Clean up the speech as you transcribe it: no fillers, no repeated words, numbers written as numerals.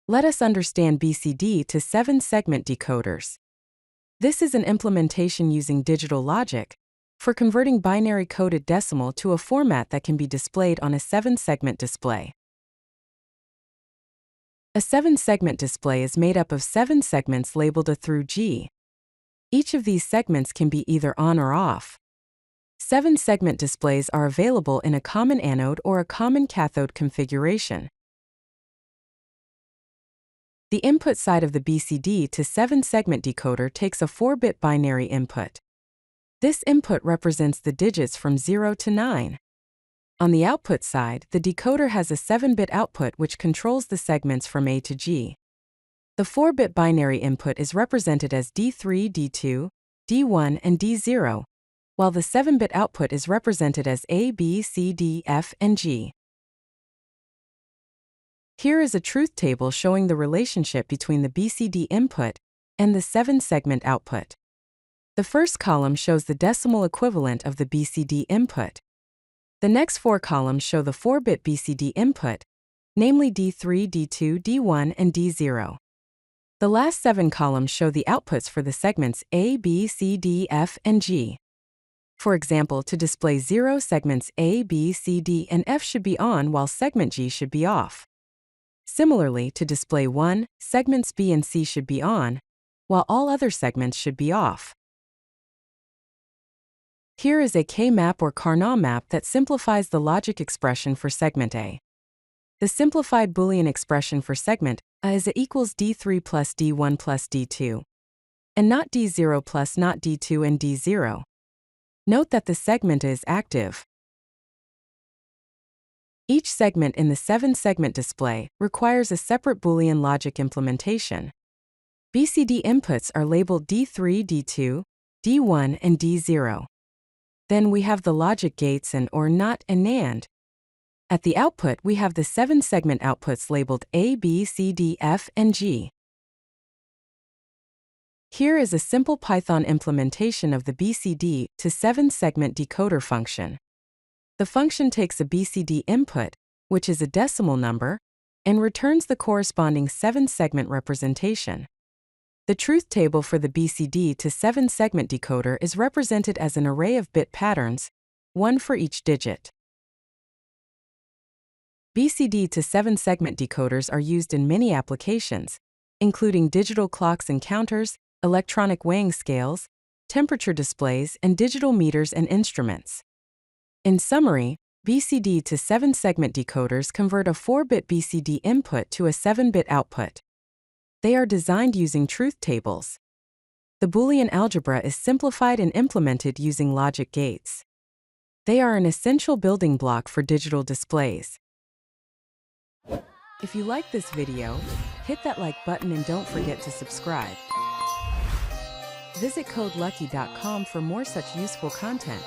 Let us understand BCD to 7-segment decoders. This is an implementation using digital logic for converting binary coded decimal to a format that can be displayed on a 7-segment display. A 7-segment display is made up of 7 segments labeled A through G. Each of these segments can be either on or off. 7-segment displays are available in a common anode or a common cathode configuration. The input side of the BCD to 7-segment decoder takes a 4-bit binary input. This input represents the digits from 0 to 9. On the output side, the decoder has a 7-bit output which controls the segments from A to G. The 4-bit binary input is represented as D3, D2, D1, and D0, while the 7-bit output is represented as A, B, C, D, F, and G. Here is a truth table showing the relationship between the BCD input and the 7-segment output. The first column shows the decimal equivalent of the BCD input. The next 4 columns show the 4-bit BCD input, namely D3, D2, D1, and D0. The last 7 columns show the outputs for the segments A, B, C, D, F, and G. For example, to display 0, segments A, B, C, D, and F should be on while segment G should be off. Similarly, to display 1, segments B and C should be on, while all other segments should be off. Here is a K-map or Karnaugh map that simplifies the logic expression for segment A. The simplified Boolean expression for segment A is A equals D3 plus D1 plus D2, and not D0 plus not D2 and D0. Note that the segment is active. Each segment in the 7-segment display requires a separate Boolean logic implementation. BCD inputs are labeled D3, D2, D1, and D0. Then we have the logic gates and or NOT and NAND. At the output, we have the 7-segment outputs labeled A, B, C, D, F, and G. Here is a simple Python implementation of the BCD to 7-segment decoder function. The function takes a BCD input, which is a decimal number, and returns the corresponding 7-segment representation. The truth table for the BCD to 7-segment decoder is represented as an array of bit patterns, 1 for each digit. BCD to 7-segment decoders are used in many applications, including digital clocks and counters, electronic weighing scales, temperature displays, and digital meters and instruments. In summary, BCD to 7-segment decoders convert a 4-bit BCD input to a 7-bit output. They are designed using truth tables. The Boolean algebra is simplified and implemented using logic gates. They are an essential building block for digital displays. If you like this video, hit that like button and don't forget to subscribe. Visit CodeLucky.com for more such useful content.